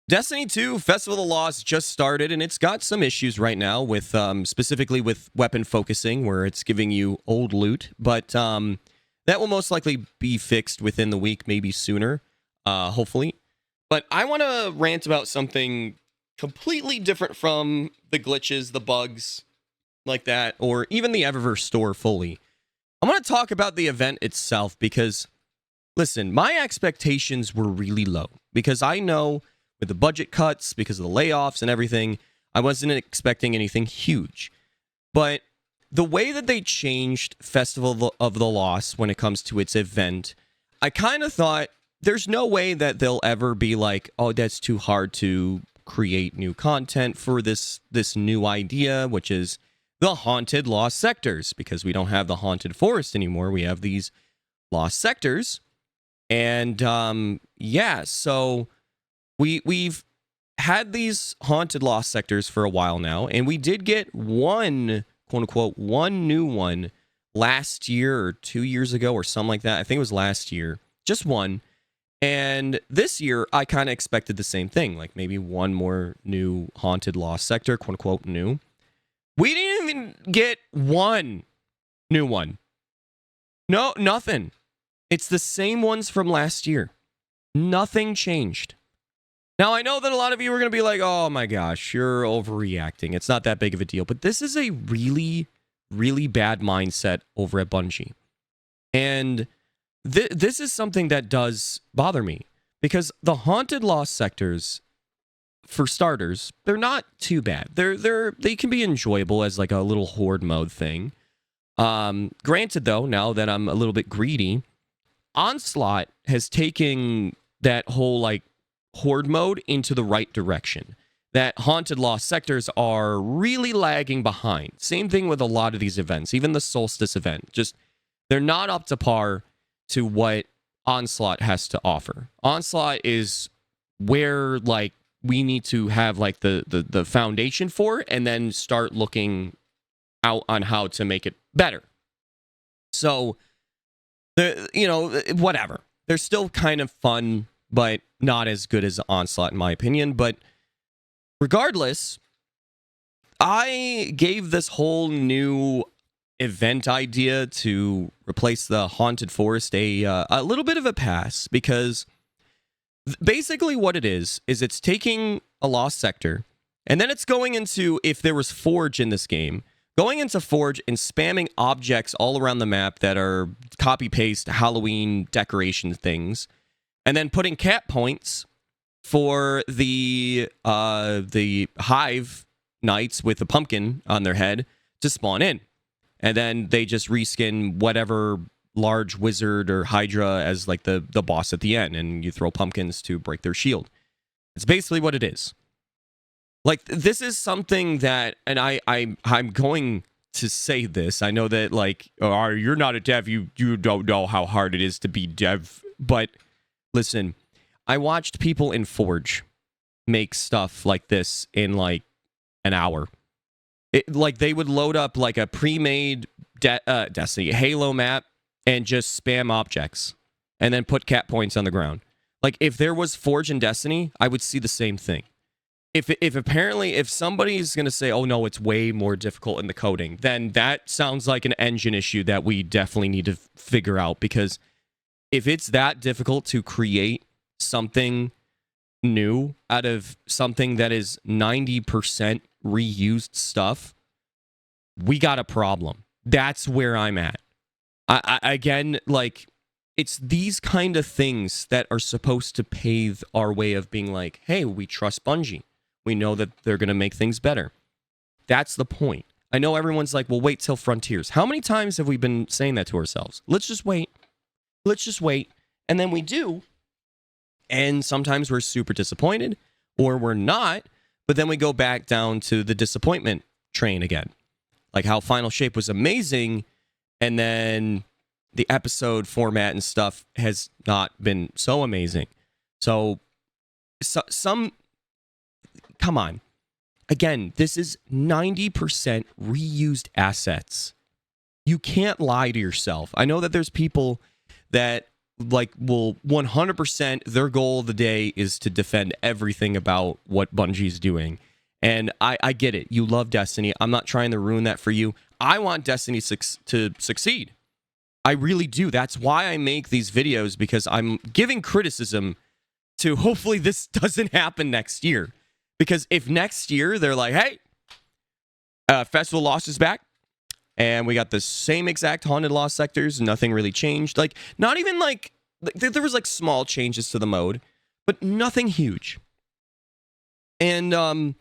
Destiny 2 Festival of the Lost just started, and it's got some issues right now with specifically with weapon focusing, where it's giving you old loot. But that will most likely be fixed within the week, maybe sooner, hopefully. But I want to rant about something completely different from the glitches, the bugs, like that, or even the Eververse store fully. I want to talk about the event itself because, listen, my expectations were really low because I know with the budget cuts, because of the layoffs and everything, I wasn't expecting anything huge. But the way that they changed Festival of the Lost when it comes to its event, I kind of thought there's no way that they'll ever be like, oh, that's too hard to create new content for this new idea, which is the haunted lost sectors, because we don't have the haunted forest anymore. We have these lost sectors. And so we've had these haunted lost sectors for a while now, and we did get one, quote unquote, one new one last year or 2 years ago or something like that. I think it was last year, just one. And this year, I kind of expected the same thing, like maybe one more new haunted lost sector, quote unquote, new. We didn't even get one new one. No, nothing. It's the same ones from last year. Nothing changed. Now, I know that a lot of you are going to be like, oh my gosh, you're overreacting. It's not that big of a deal. But this is a really, really bad mindset over at Bungie. And this is something that does bother me. Because the haunted lost sectors, for starters, they're not too bad. They can be enjoyable as like a little horde mode thing. Granted, though, now that I'm a little bit greedy, Onslaught has taken that whole like horde mode into the right direction. That haunted lost sectors are really lagging behind. Same thing with a lot of these events, even the Solstice event. Just they're not up to par to what Onslaught has to offer. Onslaught is where like we need to have like the foundation for, and then start looking out on how to make it better. So whatever. They're still kind of fun, but not as good as Onslaught, in my opinion. But regardless, I gave this whole new event idea to replace the Haunted Forest a little bit of a pass, because basically what it is it's taking a lost sector, and then it's going into, if there was Forge in this game, going into Forge and spamming objects all around the map that are copy-paste Halloween decoration things, and then putting cap points for the Hive Knights with a pumpkin on their head to spawn in. And then they just reskin whatever large wizard or Hydra as like the boss at the end, and you throw pumpkins to break their shield. It's basically what it is. Like, this is something that, and I'm going to say this. I know that, like, oh, you're not a dev. You don't know how hard it is to be dev. But listen, I watched people in Forge make stuff like this in like an hour. Like, they would load up like a pre-made Destiny Halo map and just spam objects and then put cap points on the ground. Like, if there was Forge in Destiny, I would see the same thing. If somebody's going to say, oh no, it's way more difficult in the coding, then that sounds like an engine issue that we definitely need to figure out. Because if it's that difficult to create something new out of something that is 90% reused stuff, we got a problem. That's where I'm at. Again, like, it's these kind of things that are supposed to pave our way of being like, hey, we trust Bungie. We know that they're going to make things better. That's the point. I know everyone's like, well, wait till Frontiers. How many times have we been saying that to ourselves? Let's just wait. Let's just wait. And then we do. And sometimes we're super disappointed, or we're not. But then we go back down to the disappointment train again. Like how Final Shape was amazing, and then the episode format and stuff has not been so amazing. So some... Come on. Again, this is 90% reused assets. You can't lie to yourself. I know that there's people that will 100% their goal of the day is to defend everything about what Bungie's doing. And I get it. You love Destiny. I'm not trying to ruin that for you. I want Destiny to succeed. I really do. That's why I make these videos, because I'm giving criticism to hopefully this doesn't happen next year. Because if next year they're like, hey, Festival Lost is back, and we got the same exact Haunted Lost sectors, nothing really changed. Like, not even like, there was like small changes to the mode, but nothing huge. And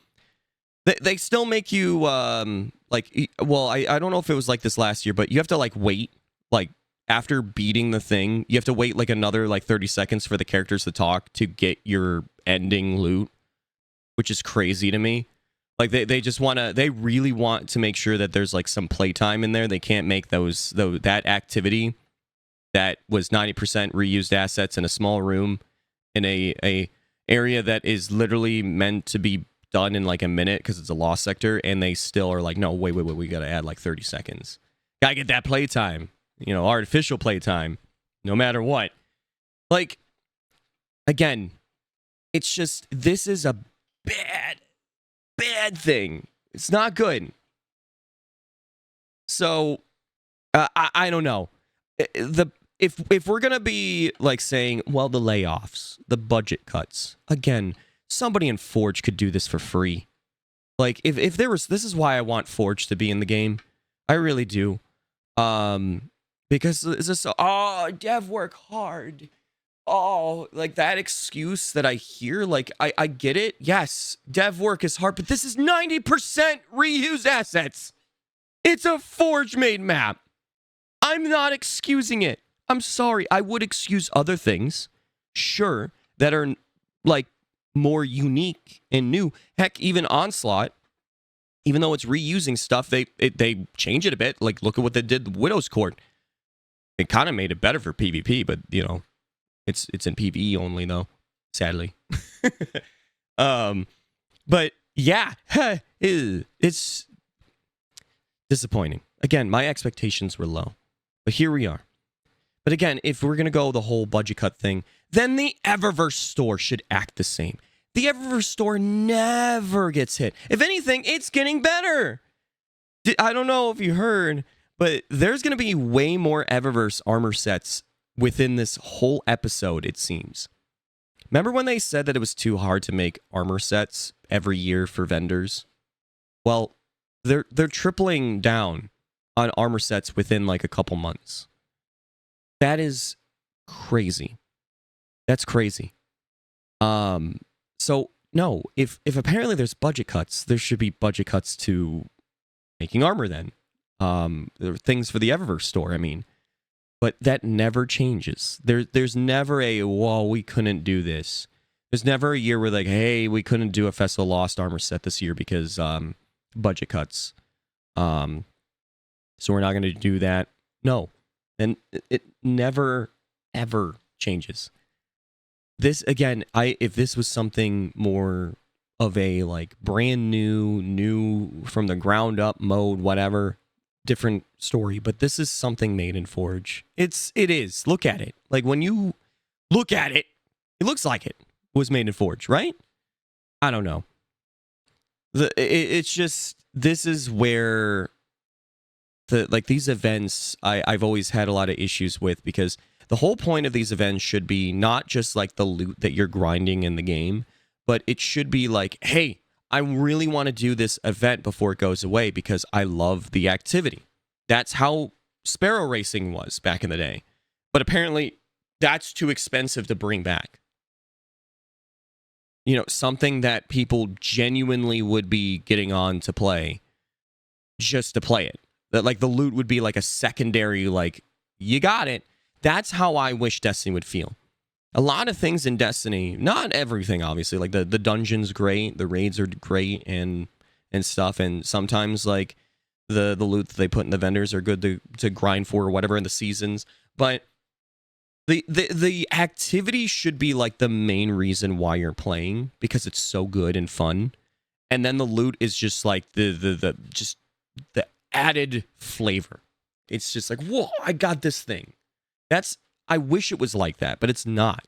they still make you, like, well, I don't know if it was like this last year, but you have to like wait, like, after beating the thing, you have to wait like another like 30 seconds for the characters to talk to get your ending loot, which is crazy to me. Like, they just want to, they really want to make sure that there's like some playtime in there. They can't make that activity that was 90% reused assets in a small room in a area that is literally meant to be done in like a minute because it's a lost sector, and they still are like, no, wait, we gotta add like 30 seconds. Gotta get that playtime, artificial playtime, no matter what. Like, again, it's just, this is a bad thing. It's not good. So I don't know. If we're gonna be like saying, well, the layoffs, the budget cuts, again, somebody in Forge could do this for free. Like, if there was, this is why I want Forge to be in the game. I really do. Because it's just, dev work hard. Oh, like that excuse that I hear, like, I get it. Yes, dev work is hard, but this is 90% reused assets. It's a Forge-made map. I'm not excusing it. I'm sorry. I would excuse other things, sure, that are, like, more unique and new. Heck, even Onslaught, even though it's reusing stuff, they change it a bit. Like, look at what they did with Widow's Court. It kind of made it better for PvP, but, it's in PvE only, though, sadly. But, yeah, it's disappointing. Again, my expectations were low, but here we are. But again, if we're going to go the whole budget cut thing, then the Eververse store should act the same. The Eververse store never gets hit. If anything, it's getting better. I don't know if you heard, but there's going to be way more Eververse armor sets within this whole episode, it seems. Remember when they said that it was too hard to make armor sets every year for vendors? Well, they're tripling down on armor sets within like a couple months. That is crazy. That's crazy. So no, if apparently there's budget cuts, there should be budget cuts to making armor then. There are things for the Eververse store, I mean. But that never changes. There's never a, whoa, we couldn't do this. There's never a year where like, hey, we couldn't do a Festival Lost armor set this year because budget cuts. So we're not going to do that. No. And it never, ever changes. This, again, if this was something more of a like brand new from the ground up mode, whatever, different story, but this is something made in Forge. It is. Look at it. Like, when you look at it, it looks like it was made in Forge, right? I don't know. It's just, this is where these events I've always had a lot of issues with, because the whole point of these events should be not just like the loot that you're grinding in the game, but it should be like, hey, I really want to do this event before it goes away because I love the activity. That's how Sparrow Racing was back in the day. But apparently that's too expensive to bring back. Something that people genuinely would be getting on to play just to play it. That like the loot would be like a secondary, like, you got it. That's how I wish Destiny would feel. A lot of things in Destiny, not everything, obviously, like the dungeon's great, the raids are great and stuff, and sometimes like the loot that they put in the vendors are good to grind for or whatever in the seasons, but the activity should be like the main reason why you're playing, because it's so good and fun, and then the loot is just like the added flavor. It's just like, whoa, I got this thing. I wish it was like that, but it's not.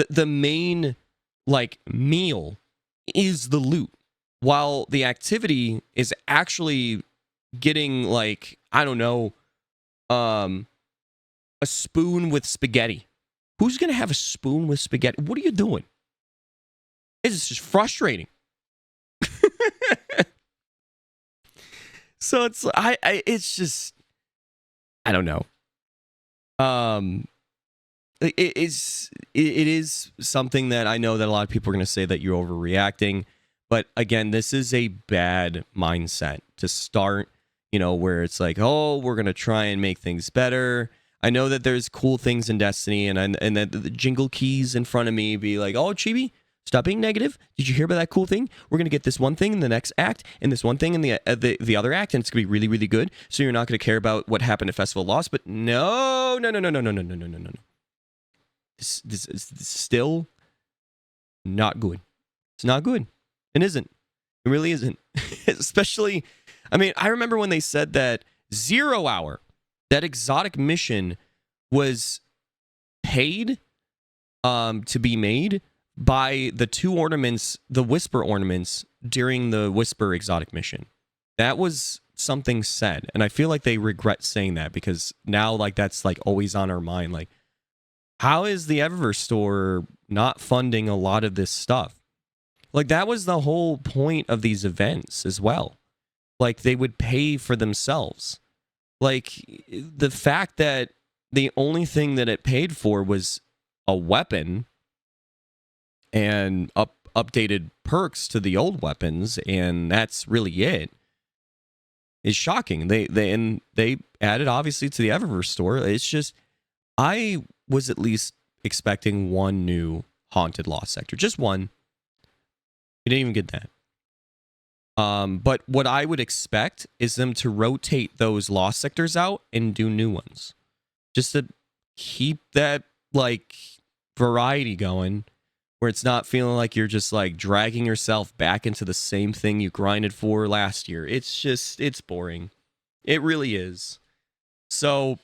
The main like meal is the loot, while the activity is actually getting like, I don't know, a spoon with spaghetti. Who's gonna have a spoon with spaghetti? What are you doing? It's just frustrating. So it's it's just, I don't know. It is something that I know that a lot of people are going to say that you're overreacting, but again, this is a bad mindset to start, where it's like, oh, we're going to try and make things better. I know that there's cool things in Destiny, and that the jingle keys in front of me be like, oh, Chibi, stop being negative. Did you hear about that cool thing? We're going to get this one thing in the next act, and this one thing in the other act, and it's going to be really, really good. So you're not going to care about what happened at Festival of Lost, but no. This is still not good. It's not good. It isn't. It really isn't. Especially, I mean, I remember when they said that 0 Hour, that exotic mission, was paid to be made by the 2 ornaments, the Whisper ornaments, during the Whisper exotic mission. That was something said, and I feel like they regret saying that, because now, like, that's like always on our mind. Like, how is the Eververse store not funding a lot of this stuff? Like, that was the whole point of these events as well. Like, they would pay for themselves. Like, the fact that the only thing that it paid for was a weapon and updated perks to the old weapons, and that's really it, is shocking. They added, obviously, to the Eververse store. It's just, I was at least expecting one new haunted lost sector. Just one. We didn't even get that. But what I would expect is them to rotate those lost sectors out and do new ones. Just to keep that, like, variety going, where it's not feeling like you're just, like, dragging yourself back into the same thing you grinded for last year. It's just, it's boring. It really is. So,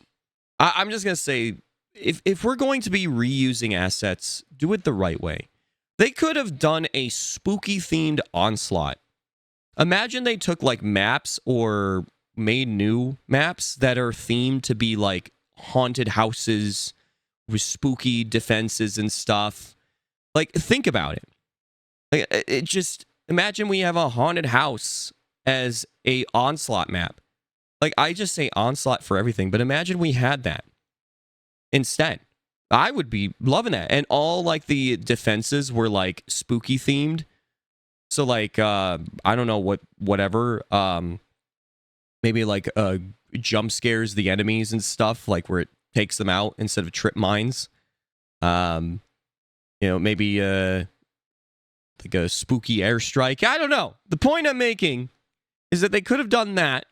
I'm just going to say, if we're going to be reusing assets, do it the right way. They could have done a spooky themed onslaught. Imagine they took like maps or made new maps that are themed to be like haunted houses with spooky defenses and stuff. Like, think about it. Like, it just, imagine we have a haunted house as a onslaught map. Like, I just say onslaught for everything, but imagine we had that instead. I would be loving that. And all like the defenses were like spooky themed. So like, I don't know whatever, maybe like jump scares the enemies and stuff, like where it takes them out instead of trip mines. Maybe like a spooky airstrike. I don't know. The point I'm making is that they could have done that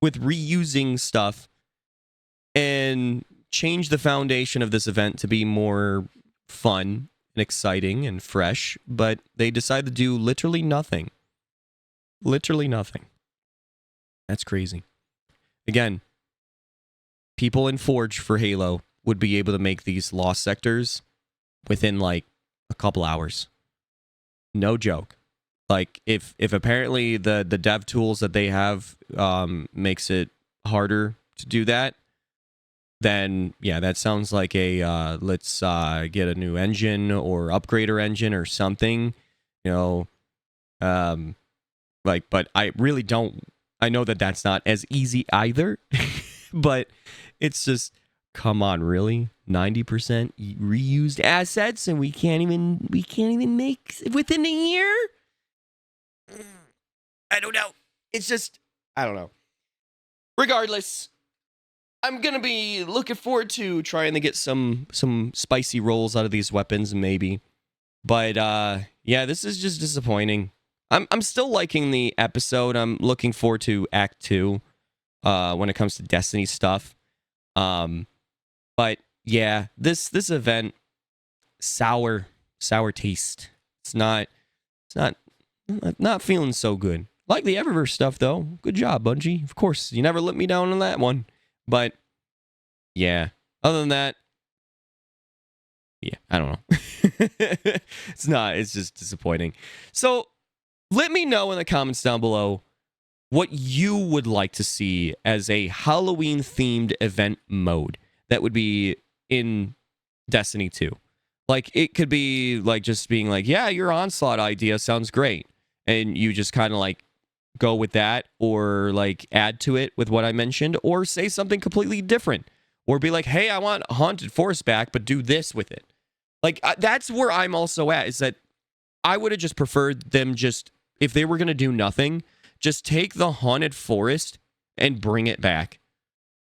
with reusing stuff and change the foundation of this event to be more fun and exciting and fresh, but they decided to do literally nothing. Literally nothing. That's crazy. Again, people in Forge for Halo would be able to make these lost sectors within like a couple hours. No joke. Like, if apparently the dev tools that they have makes it harder to do that, then yeah, that sounds like a let's get a new engine or upgrade our engine or something, but I really don't. I know that that's not as easy either, but it's just, come on, really, 90% reused assets, and we can't even make within a year. I don't know. It's just, I don't know. Regardless, I'm going to be looking forward to trying to get some spicy rolls out of these weapons, maybe. But, yeah, this is just disappointing. I'm still liking the episode. I'm looking forward to Act 2 when it comes to Destiny stuff. But, yeah, this event, sour taste. It's not feeling so good. Like the Eververse stuff, though. Good job, Bungie. Of course, you never let me down on that one. But, yeah, Other than that, yeah, I don't know. It's just disappointing. So let me know in the comments down below what you would like to see as a Halloween themed event mode that would be in Destiny 2. Like, it could be like just being like, yeah, your Onslaught idea sounds great. And you just kind of like go with that, or like add to it with what I mentioned, or say something completely different, or be like, hey, I want Haunted Forest back, but do this with it. Like, that's where I'm also at, is that I would have just preferred them just, if they were going to do nothing, just take the Haunted Forest and bring it back.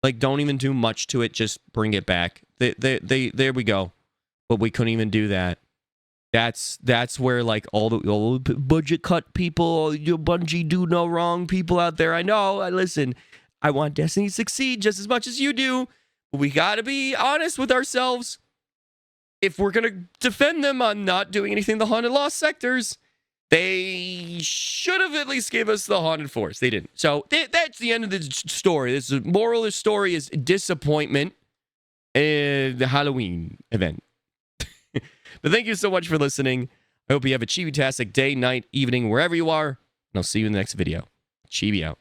Like, don't even do much to it, just bring it back. There we go. But we couldn't even do that. That's where, like, all the budget cut people, Bungie do no wrong people out there. I know, listen, I want Destiny to succeed just as much as you do. But we got to be honest with ourselves. If we're going to defend them on not doing anything in the Haunted Lost Sectors, they should have at least gave us the Haunted Forest. They didn't. So that's the end of the story. The moral of the story is disappointment in the Halloween event. But thank you so much for listening. I hope you have a chibi-tastic day, night, evening, wherever you are. And I'll see you in the next video. Chibi out.